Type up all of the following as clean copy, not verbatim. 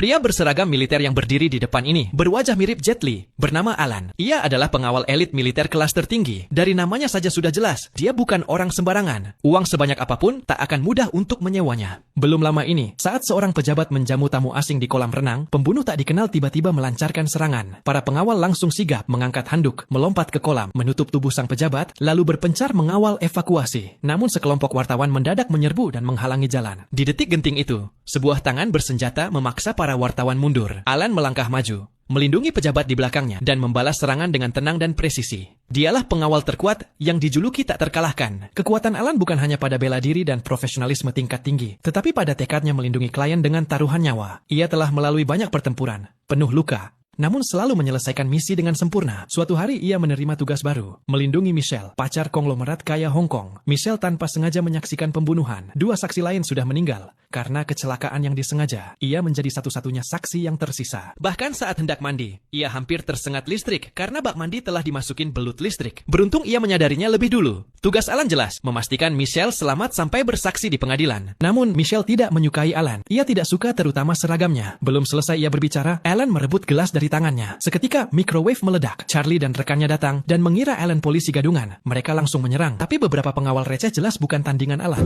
Pria berseragam militer yang berdiri di depan ini berwajah mirip Jet Li, bernama Alan. Ia adalah pengawal elit militer kelas tertinggi. Dari namanya saja sudah jelas, dia bukan orang sembarangan. Uang sebanyak apapun tak akan mudah untuk menyewanya. Belum lama ini, saat seorang pejabat menjamu tamu asing di kolam renang, pembunuh tak dikenal tiba-tiba melancarkan serangan. Para pengawal langsung sigap mengangkat handuk, melompat ke kolam, menutup tubuh sang pejabat, lalu berpencar mengawal evakuasi. Namun sekelompok wartawan mendadak menyerbu dan menghalangi jalan. Di detik genting itu, sebuah tangan bersenjata memaksa para wartawan mundur. Alan melangkah maju, melindungi pejabat di belakangnya, dan membalas serangan dengan tenang dan presisi. Dialah pengawal terkuat yang dijuluki tak terkalahkan. Kekuatan Alan bukan hanya pada bela diri dan profesionalisme tingkat tinggi, tetapi pada tekadnya melindungi klien dengan taruhan nyawa. Ia telah melalui banyak pertempuran, penuh luka, namun selalu menyelesaikan misi dengan sempurna. Suatu hari ia menerima tugas baru, melindungi Michelle, pacar konglomerat kaya Hong Kong. Michelle tanpa sengaja menyaksikan pembunuhan. Dua saksi lain sudah meninggal karena kecelakaan yang disengaja. Ia menjadi satu-satunya saksi yang tersisa. Bahkan saat hendak mandi, ia hampir tersengat listrik karena bak mandi telah dimasukin belut listrik. Beruntung ia menyadarinya lebih dulu. Tugas Alan jelas, memastikan Michelle selamat sampai bersaksi di pengadilan. Namun Michelle tidak menyukai Alan. Ia tidak suka terutama seragamnya. Belum selesai ia berbicara, Alan merebut gelas dari tangannya. Seketika microwave meledak. Charlie dan rekannya datang dan mengira Alan polisi gadungan. Mereka langsung menyerang. Tapi beberapa pengawal receh jelas bukan tandingan Alan.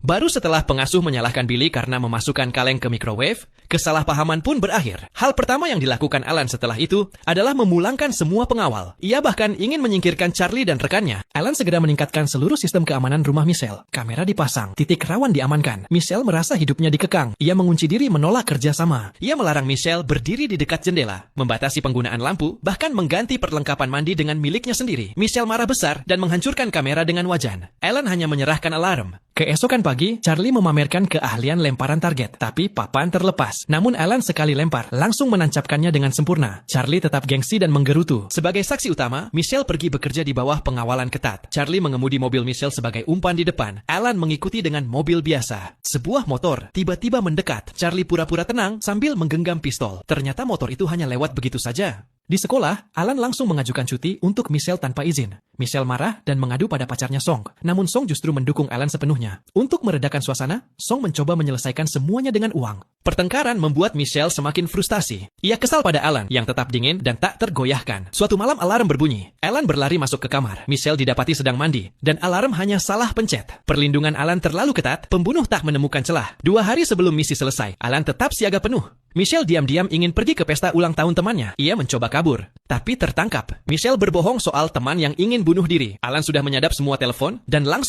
Baru setelah pengasuh menyalahkan Billy karena memasukkan kaleng ke microwave, kesalahpahaman pun berakhir. Hal pertama yang dilakukan Alan setelah itu adalah memulangkan semua pengawal. Ia bahkan ingin menyingkirkan Charlie dan rekannya. Alan segera meningkatkan seluruh sistem keamanan rumah Michelle. Kamera dipasang, titik rawan diamankan. Michelle merasa hidupnya dikekang. Ia mengunci diri menolak kerjasama. Ia melarang Michelle berdiri di dekat jendela, membatasi penggunaan lampu, bahkan mengganti perlengkapan mandi dengan miliknya sendiri. Michelle marah besar dan menghancurkan kamera dengan wajan. Alan hanya menyerahkan alarm. Keesokan pagi, Charlie memamerkan keahlian lemparan target, tapi papan terlepas. Namun Alan sekali lempar, langsung menancapkannya dengan sempurna. Charlie tetap gengsi dan menggerutu. Sebagai saksi utama, Michelle pergi bekerja di bawah pengawalan ketat. Charlie mengemudi mobil Michelle sebagai umpan di depan. Alan mengikuti dengan mobil biasa. Sebuah motor tiba-tiba mendekat. Charlie pura-pura tenang sambil menggenggam pistol. Ternyata motor itu hanya lewat begitu saja. Di sekolah, Alan langsung mengajukan cuti untuk Michelle tanpa izin. Michelle marah dan mengadu pada pacarnya Song. Namun Song justru mendukung Alan sepenuhnya. Untuk meredakan suasana, Song mencoba menyelesaikan semuanya dengan uang. Pertengkaran membuat Michelle semakin frustasi. Ia kesal pada Alan yang tetap dingin dan tak tergoyahkan. Suatu malam alarm berbunyi. Alan berlari masuk ke kamar. Michelle didapati sedang mandi dan alarm hanya salah pencet. Perlindungan Alan terlalu ketat, pembunuh tak menemukan celah. 2 hari sebelum misi selesai, Alan tetap siaga penuh. Michelle diam-diam ingin pergi ke pesta ulang tahun temannya. Ia mencoba kabur, tapi tertangkap. Michelle berbohong soal teman yang ingin bunuh diri. Alan sudah menyadap semua telepon dan langsung